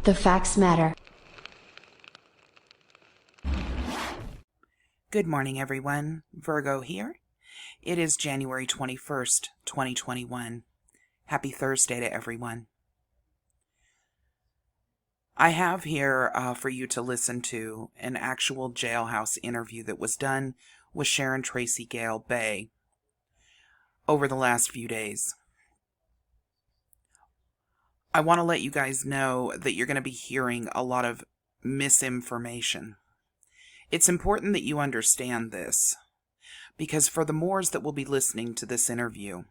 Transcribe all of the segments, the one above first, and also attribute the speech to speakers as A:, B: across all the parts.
A: The facts matter.
B: Good morning, everyone. Virgo here. It is January 21st, 2021. Happy Thursday to everyone. I have here for you to listen to an actual jailhouse interview that was done with SharonT.Gale Bay over the last few days. I want to let you guys know that you're going to be hearing a lot of misinformation. It's important that you understand this, because for the Moors that will be listening to this interview,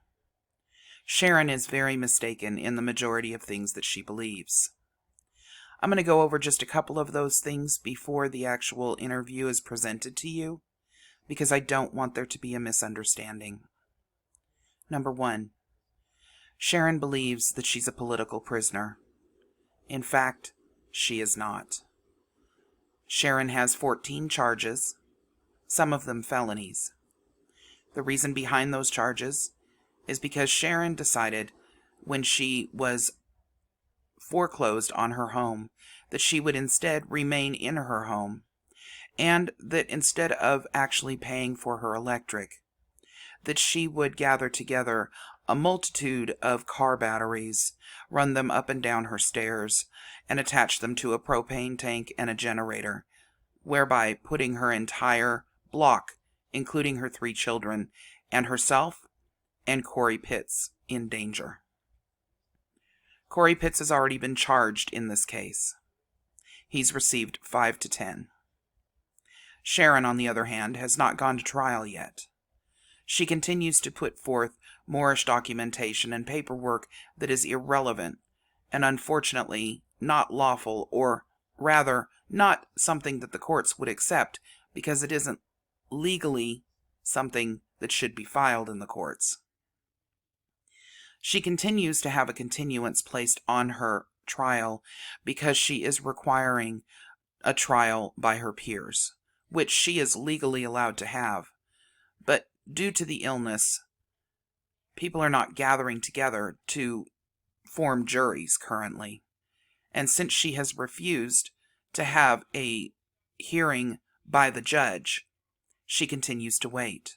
B: Sharon is very mistaken in the majority of things that she believes. I'm going to go over just a couple of those things before the actual interview is presented to you, because I don't want there to be a misunderstanding. Number one, Sharon believes that she's a political prisoner. In fact, she is not. Sharon has 14 charges, some of them felonies. The reason behind those charges is because Sharon decided when she was foreclosed on her home that she would instead remain in her home, and that instead of actually paying for her electric, that she would gather together a multitude of car batteries, run them up and down her stairs, and attach them to a propane tank and a generator, whereby putting her entire block, including her 3 children, and herself and Corey Pitts, in danger. Corey Pitts has already been charged in this case. He's received 5 to 10. Sharon, on the other hand, has not gone to trial yet. She continues to put forth Moorish documentation and paperwork that is irrelevant and unfortunately not lawful, or rather not something that the courts would accept, because it isn't legally something that should be filed in the courts. She continues to have a continuance placed on her trial because she is requiring a trial by her peers, which she is legally allowed to have. But due to the illness, people are not gathering together to form juries currently. And since she has refused to have a hearing by the judge, she continues to wait.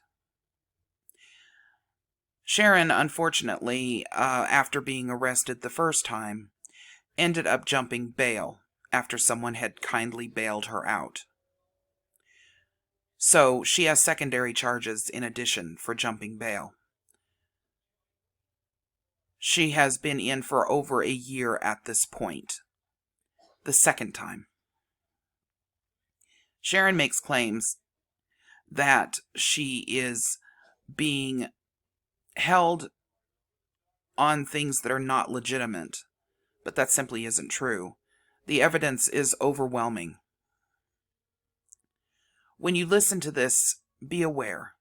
B: Sharon, unfortunately, after being arrested the first time, ended up jumping bail after someone had kindly bailed her out. So she has secondary charges in addition for jumping bail. She has been in for over a year at this point, the second time. Sharon makes claims that she is being held on things that are not legitimate, but that simply isn't true. The evidence is overwhelming. When you listen to this, be aware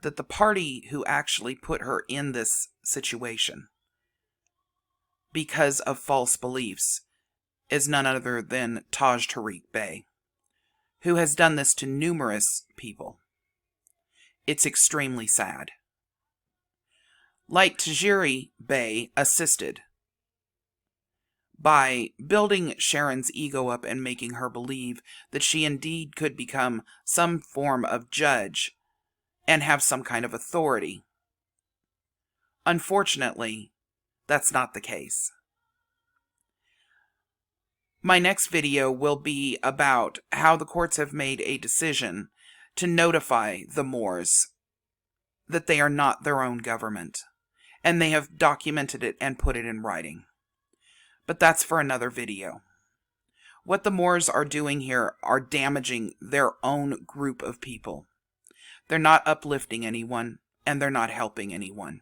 B: that the party who actually put her in this situation because of false beliefs is none other than Taj Bey, who has done this to numerous people. It's extremely sad. Like Tajiri Bey assisted by building Sharon's ego up and making her believe that she indeed could become some form of judge and have some kind of authority. Unfortunately, that's not the case. My next video will be about how the courts have made a decision to notify the Moors that they are not their own government, and they have documented it and put it in writing. But that's for another video. What the Moors are doing here are damaging their own group of people. They're not uplifting anyone, and they're not helping anyone.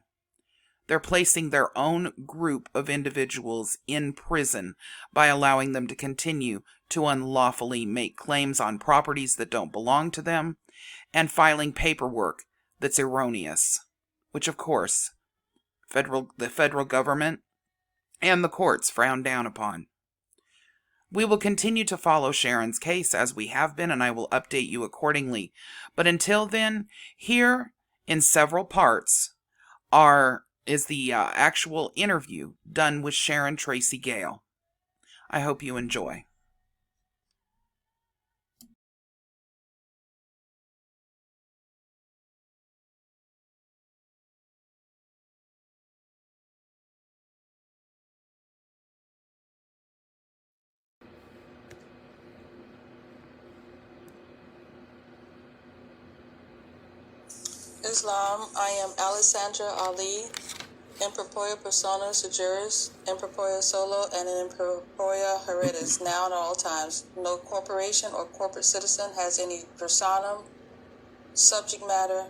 B: They're placing their own group of individuals in prison by allowing them to continue to unlawfully make claims on properties that don't belong to them, and filing paperwork that's erroneous, which of course the federal government and the courts frown down upon. We will continue to follow Sharon's case as we have been, and I will update you accordingly. But until then, here in several parts is the actual interview done with SharonT.Gale. I hope you enjoy.
A: Islam, I am Alessandra Ali, in propria persona juris, in propria solo, and in propria heredis, now and at all times. No corporation or corporate citizen has any personam, subject matter,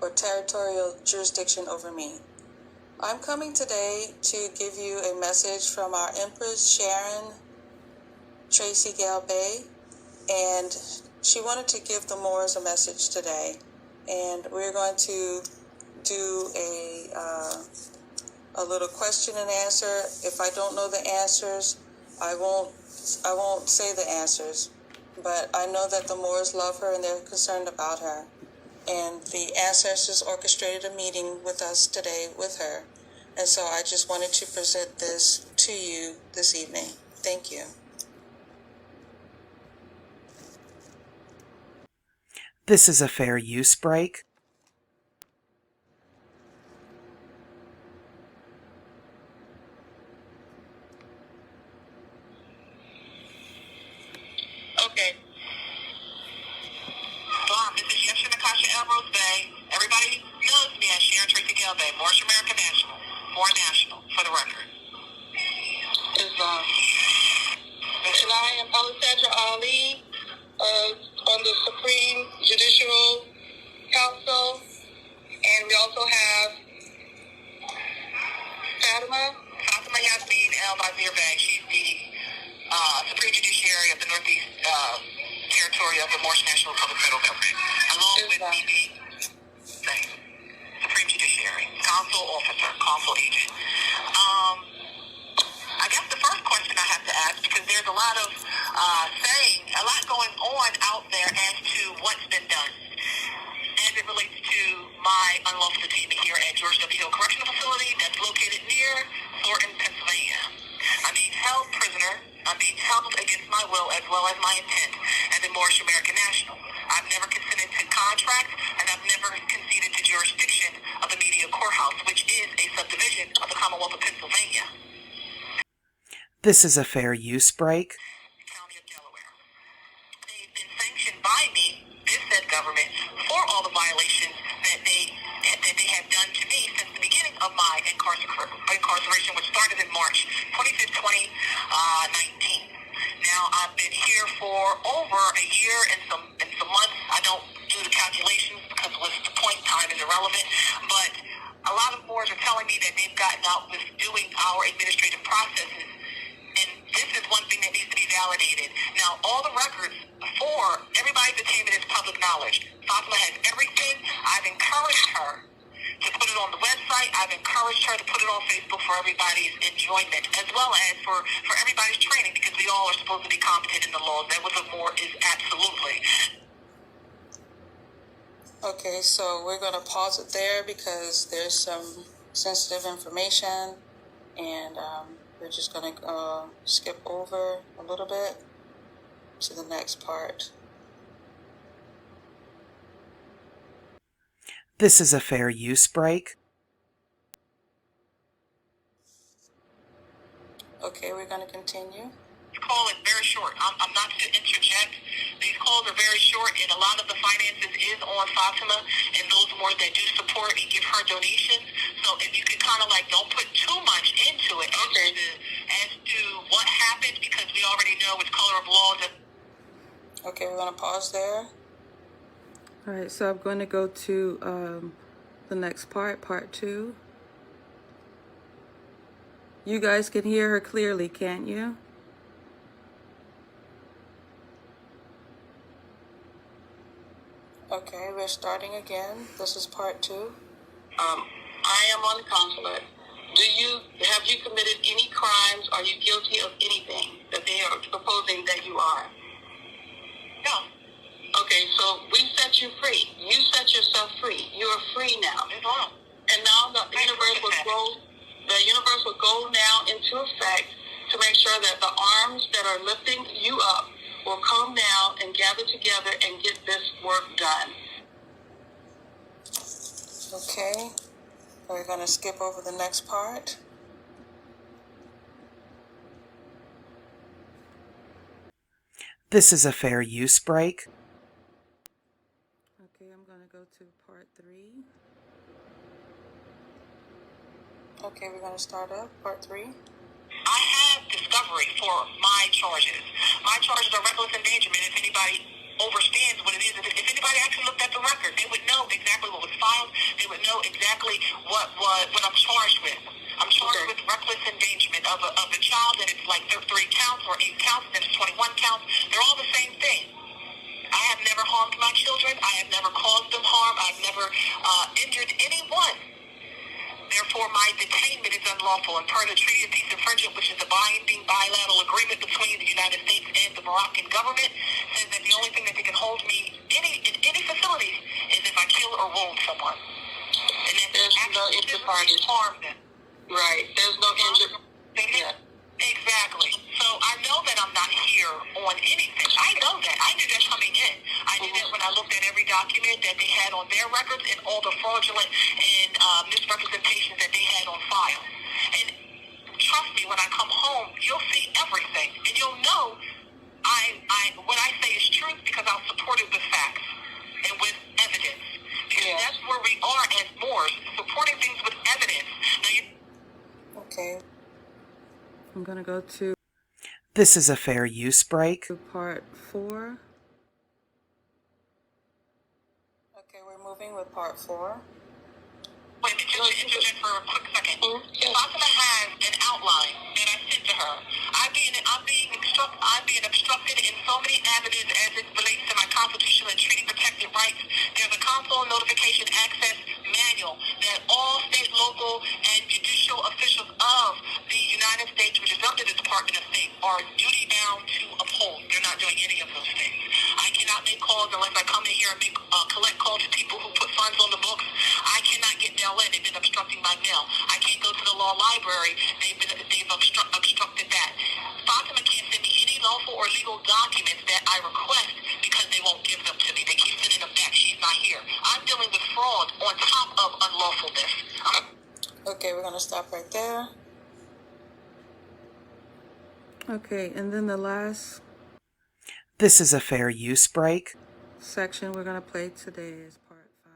A: or territorial jurisdiction over me. I'm coming today to give you a message from our Empress SharonT.Gale, and she wanted to give the Moors a message today. And we're going to do a little question and answer. If I don't know the answers, I won't say the answers. But I know that the Moors love her and they're concerned about her. And the ancestors orchestrated a meeting with us today with her. And so I just wanted to present this to you this evening. Thank you.
B: This is a fair use break.
A: Okay.
C: This is Yesha Nakasha Elrose Bay. Everybody knows me as SharonT.Gale, Morris American National, more national, for the record.
A: Islam. And I am Alessandra Ali on the Supreme Judicial Council. And we also have
C: Fatima Yasmin El Bazir Bey. She's the Supreme Judiciary of the Northeast Territory of the Morris National Public Federal Government, along with me being Supreme Judiciary, Council Officer, Council Agent. I guess the first question I have to ask, because there's a lot of a lot going on out there as to what's been done as it relates to my unlawful detainment here at George W. Hill Correctional Facility that's located near Thornton, Pennsylvania. I'm being held prisoner. I'm being held against my will as well as my intent as a Moorish American national. I've never consented to contract, and I've never conceded to jurisdiction of the media courthouse, which is a subdivision of the Commonwealth of Pennsylvania.
B: This is a fair use break.
C: County of Delaware. They've been sanctioned by me, this said government, for all the violations that they have done to me since the beginning of my incarceration, which started in March 25th, 2019. Now, I've been here for over a year and some months. I don't do the calculations because what's the point? Time is irrelevant. But a lot of Moors are telling me that they've gotten out with doing our administrative processes. And this is one thing that needs to be validated. Now, all the records for everybody's attainment is public knowledge. Fatima has everything. I've encouraged her to put it on the website. I've encouraged her to put it on Facebook for everybody's enjoyment, as well as for everybody's training, because we all are supposed to be competent in the laws. That was what more is absolutely.
A: Okay, so we're going to pause it there because there's some sensitive information, and we're just going to skip over a little bit to the next part.
B: This is a fair use break.
A: Okay, we're going to continue.
C: The call is very short. I'm not to interject. These calls are very short, and a lot of the finances is on Fatima and those more that do support and give her donations. So if you could kind of don't put too much into it,
A: Okay.
C: as to what happened, because we already know it's color of law.
A: Okay, we're going to pause there. All right, so I'm going to go to the next part 2. You guys can hear her clearly, can't you? Okay, we're starting again. This is part 2.
C: I am on the consulate. Have you committed any crimes? Are you guilty of anything that they are proposing that you are? No. Okay, so we set you free. You set yourself free. You are free now. And now the universe will go now into effect to make sure
A: sure that the arms that are lifting you up will come now and gather together and get this work done. Okay, we're going to skip over the next part.
B: This is a fair use break.
A: Okay, I'm going to go to part 3. Okay, we're going to start up part 3.
C: I have discovery for my charges. My charges are reckless endangerment. If anybody understands what it is, if anybody actually looked at the record, they would know exactly what was filed. They would know exactly what I'm charged with. I'm charged with reckless endangerment of a child, and it's like 3 counts or 8 counts, then it's 21 counts. They're all the same thing. I have never harmed my children. I have never caused them harm. I've never injured anyone. Therefore, my detainment is unlawful. And per the Treaty of Peace and Friendship, which is a binding bilateral agreement between the United States and the Moroccan government, says that the only thing that they can hold me in any facility is if I kill or wound someone. And that
A: there's no injured party.
C: Harm them.
A: Right. There's no injured.
C: Yeah. Exactly. So I know that I'm not here on anything. I know that. I knew that coming in. I knew that when I looked at every document that they had on their records and all the fraudulent and misrepresentations that they had on file. And trust me, when I come home, you'll see everything. And you'll know what I say is truth because I'll support it with facts and with evidence. Because that's where we are as Moors, supporting things with evidence. Now,
A: okay. I'm going to go to
B: This is a fair use break.
A: part 4. Okay, we're moving with part 4.
C: Wait, just to interject for a quick second. Fatima has an outline that I sent to her. I'm being obstructed in so many avenues as it relates to my constitutional and treaty protected rights. There's a consular notification access manual that all state, local, and judicial officials of the United States, which is under the Department of State, are duty bound to uphold. They're not doing any of those things. I cannot make calls unless I come in here and collect calls to people who put funds on the books. I cannot get mail in. They've been obstructing my mail. I can't go to the law library. They've obstructed that. Fatima can't send me any lawful or legal documents that I request because they won't give them to me. They keep sending them back. She's not here. I'm dealing with fraud on top of unlawfulness.
A: Okay, we're going to stop right there. Okay, and then the last
B: This is a fair use break.
A: section we're going to play today is part 5.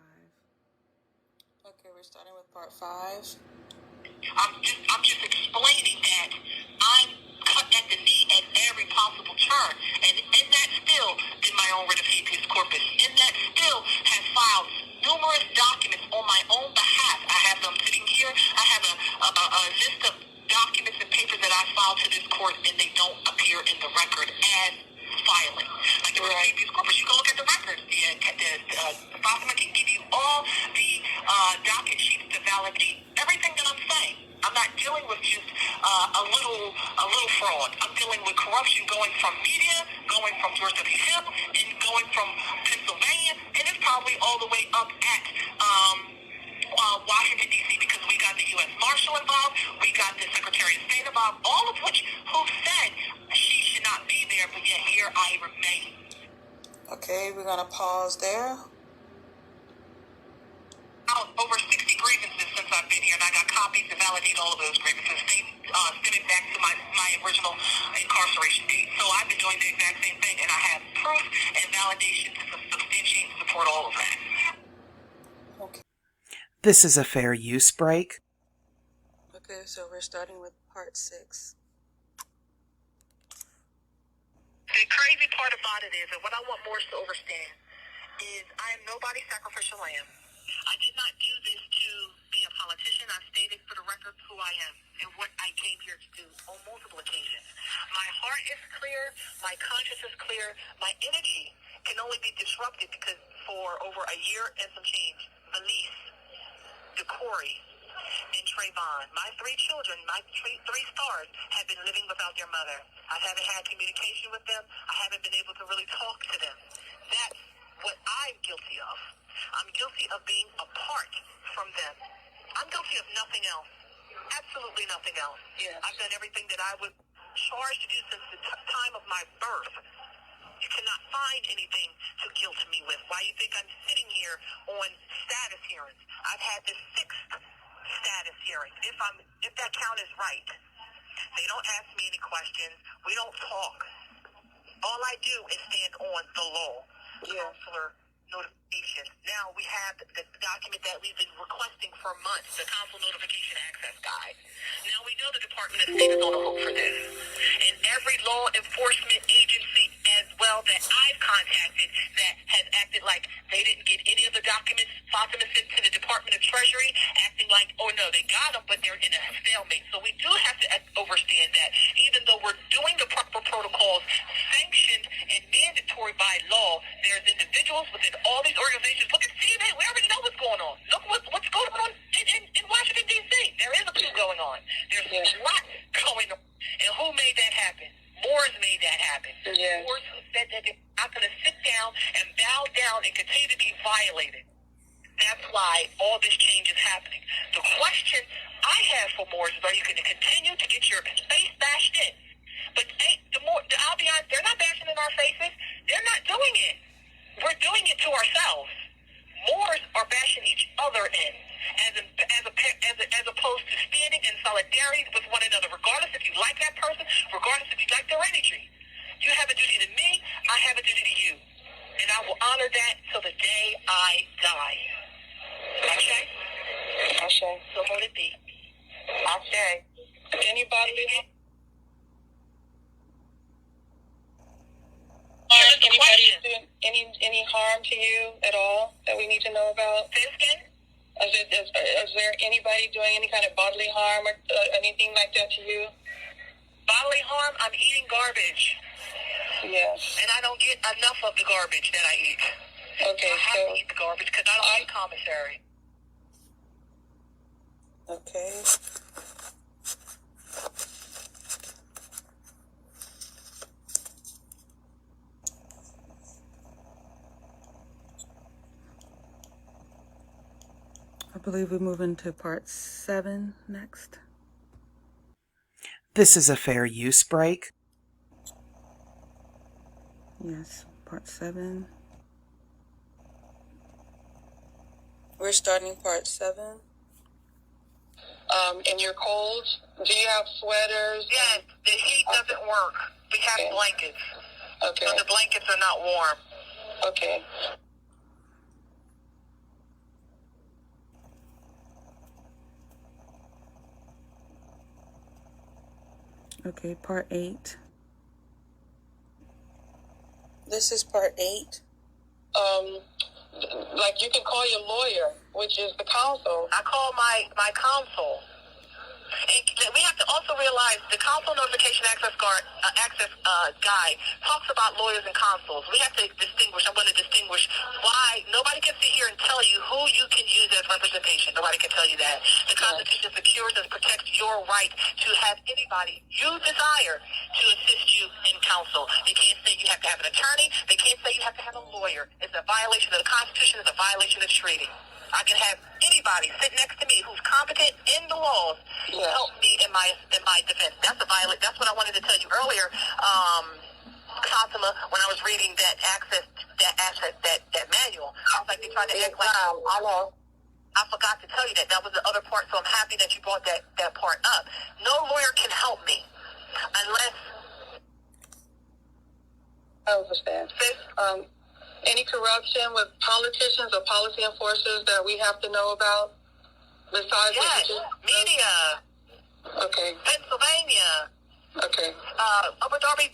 A: Okay, we're starting with part 5.
C: I'm just explaining that I'm cut at the knee at every possible turn. And in that still, in my own writ of habeas corpus, in that still has filed numerous documents on my own behalf. I have them sitting here. I have a list of documents and papers that I filed to this court, and they don't appear in the record as filing. Like the habeas corpus, you can look at the records. Fatima can give you all the docket sheets to validate everything that I'm saying. I'm not dealing with just a little fraud. I'm dealing with corruption going from media, going from Georgia to Hill, and going from Pennsylvania, and it's probably all the way up at Washington, D.C., because we got the U.S. Marshal involved, we got the Secretary of State involved, all of which who said she should not be there, but yet here I remain.
A: Okay, we're going to pause there.
C: Over 60 grievances since I've been here, and I got copies to validate all of those grievances, stemming back to my original incarceration date. So I've been doing the exact same thing, and I have proof and validation to substantiate and support all of that.
A: Okay.
B: This is a fair use break.
A: Okay, so we're starting with part 6.
C: The crazy part about it is, and what I want Morris to understand, is I am nobody's sacrificial lamb. I did not do this to be a politician. I stated for the record who I am and what I came here to do on multiple occasions. My heart is clear. My conscience is clear. My energy can only be disrupted because for over a year and some change, Elise, DeCory, and Trayvon, my 3 children, my three stars, have been living without their mother. I haven't had communication with them. I haven't been able to really talk to them. That's what I'm guilty of. I'm guilty of being apart from them. I'm guilty of nothing else. Absolutely nothing else.
A: Yes.
C: I've done everything that I would charged to do since the time of my birth. You cannot find anything to guilt me with. Why you think I'm sitting here on status hearings? I've had the 6th status hearing, if that count is right. They don't ask me any questions. We don't talk. All I do is stand on the law. Yeah. Counselor notification. Now we have the document that we've been requesting for months, the Counsel Notification Access Guide. Now we know the Department of State is on the hook for this. And every law enforcement agency as well that I've contacted that has acted like they didn't get any of the documents Fatima sent to the Department of Treasury, acting like, oh no, they got them, but they're in a stalemate. So we do have to understand that even though we're doing the proper protocols sanctioned and mandatory by law, there's individuals within all these organizations. Look at CNN. We already know what's going on. Look what's going on in Washington, D.C. There is a coup going on. There's a lot going on. And who made that happen? Moors made that happen. Yeah. Moors said that they're not going to sit down and bow down and continue to be violated. That's why all this change is happening. The question I have for Moors is, are you going to continue to get your face bashed in? But I'll be honest, they're not bashing in our faces. They're not doing it. We're doing it to ourselves. Moors are bashing each other in, as opposed to standing in solidarity with one another, regardless if you like that person, regardless if you like their energy. You have a duty to me, I have a duty to you. And I will honor that till the day I die. Ashe? Ashe. So let it be. Ashe. Anybody? Anybody doing any harm to you at all that we need to know about? Is there anybody doing any kind of bodily harm or anything like that to you? Bodily harm? I'm eating garbage. Yes. And I don't get enough of the garbage that I eat. Okay, I have to eat the garbage because I don't eat commissary.
A: Okay. I believe we move into part 7 next.
B: This is a fair use break.
A: Yes, part 7. We're starting part 7.
C: And you're cold? Do you have sweaters? Yes, the heat doesn't work. We have blankets. Okay. But the blankets are not warm. Okay.
A: Okay, part 8. This is part 8.
C: Like you can call your lawyer, which is the counsel. I call my counsel. And we have to also realize the Counsel Notification Access Guide talks about lawyers and consuls. We have to distinguish. I'm going to distinguish why nobody can sit here and tell you who you can use as representation. Nobody can tell you that. The Constitution secures and protects your right to have anybody you desire to assist you in counsel. They can't say you have to have an attorney. They can't say you have to have a lawyer. It's a violation of the Constitution. It's a violation of the treaty. I can have anybody sit next to me who's competent in the laws help me in my defense. That's what I wanted to tell you earlier, Fatima, when I was reading that manual. I was like, they tried to act like I forgot to tell you that. That was the other part, so I'm happy that you brought that part up. No lawyer can help me unless I understand. Any corruption with politicians or policy enforcers that we have to know about? Besides media. Okay. Pennsylvania. Okay. Upper Darby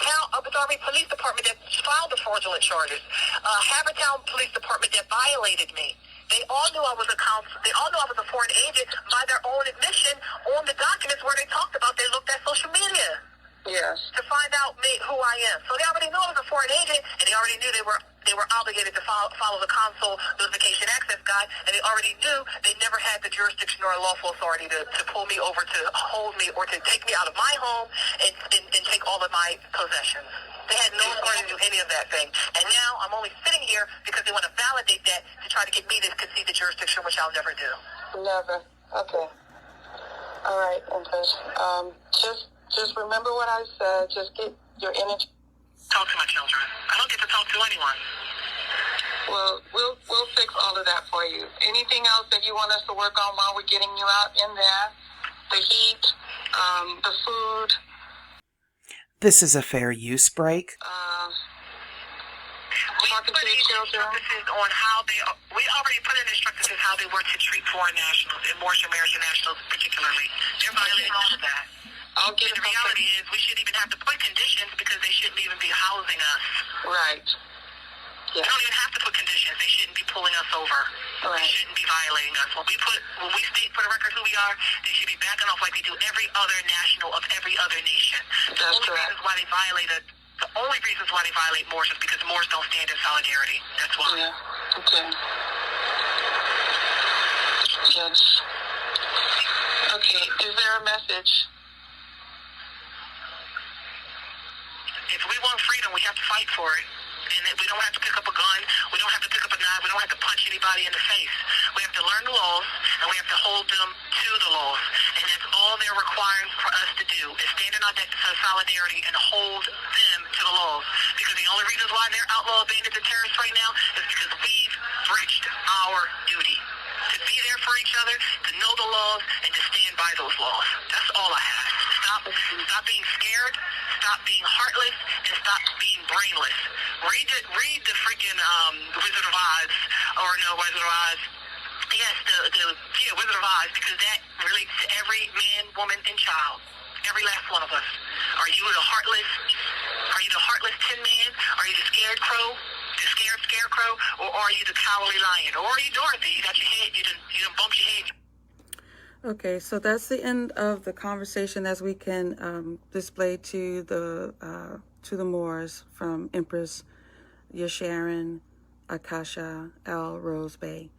C: Police Department that filed the fraudulent charges. Havertown Police Department that violated me. They all knew I was a counsel. They all knew I was a foreign agent by their own admission on the documents where they talked about they looked at social media. Yes. To find out who I am. So they already knew I was a foreign agent, and they already knew they were obligated to follow the Counsel Notification Access Guide, and they already knew they never had the jurisdiction or a lawful authority to pull me over, to hold me, or to take me out of my home and take all of my possessions. They had no authority to do any of that thing. And now I'm only sitting here because they want to validate that to try to get me to concede the jurisdiction, which I'll never do. Never. Okay. All right, Empress.
A: Just remember what I said. Just get your energy.
C: Talk to my children. I don't get to talk to anyone.
A: Well, we'll fix all of that for you. Anything else that you want us to work on while we're getting you out in there? The heat, the food.
B: This is a fair use break.
C: We put in instructions on how we already put in instructions on how they were to treat foreign nationals and Moorish American nationals particularly. They're violating all of that. The reality is we shouldn't even have to put conditions because they shouldn't even be housing us.
A: Right.
C: Yeah. We don't even have to put conditions. They shouldn't be pulling us over. Right. They shouldn't be violating us. When we state for the record who we are, they should be backing off like they do every other national of every other nation. The only reasons why they violate Moors is because Moors don't stand in solidarity. That's why.
A: Yeah. Okay. Yes. Okay. Is there a message?
C: If we want freedom, we have to fight for it. And we don't have to pick up a gun. We don't have to pick up a knife. We don't have to punch anybody in the face. We have to learn the laws, and we have to hold them to the laws. And that's all they're requiring for us to do is stand in our solidarity and hold them to the laws. Because the only reasons why they're outlaw bandits and terrorists right now is because we've breached our duty to be there for each other, to know the laws, and to stand by those laws. That's all I have. Stop being scared, stop being heartless, and stop being brainless. Read the freaking Wizard of Oz, or no, Wizard of Oz. Yes, Wizard of Oz, because that relates to every man, woman, and child. Every last one of us. Are you the heartless Tin Man? Are you the scared crow? The scared scarecrow? Or are you the cowardly lion? Or are you Dorothy? You got your head, you done bumped your head.
A: Okay, so that's the end of the conversation as we can display to the Moors from Empress Sharon Akasha L. Rose Bay.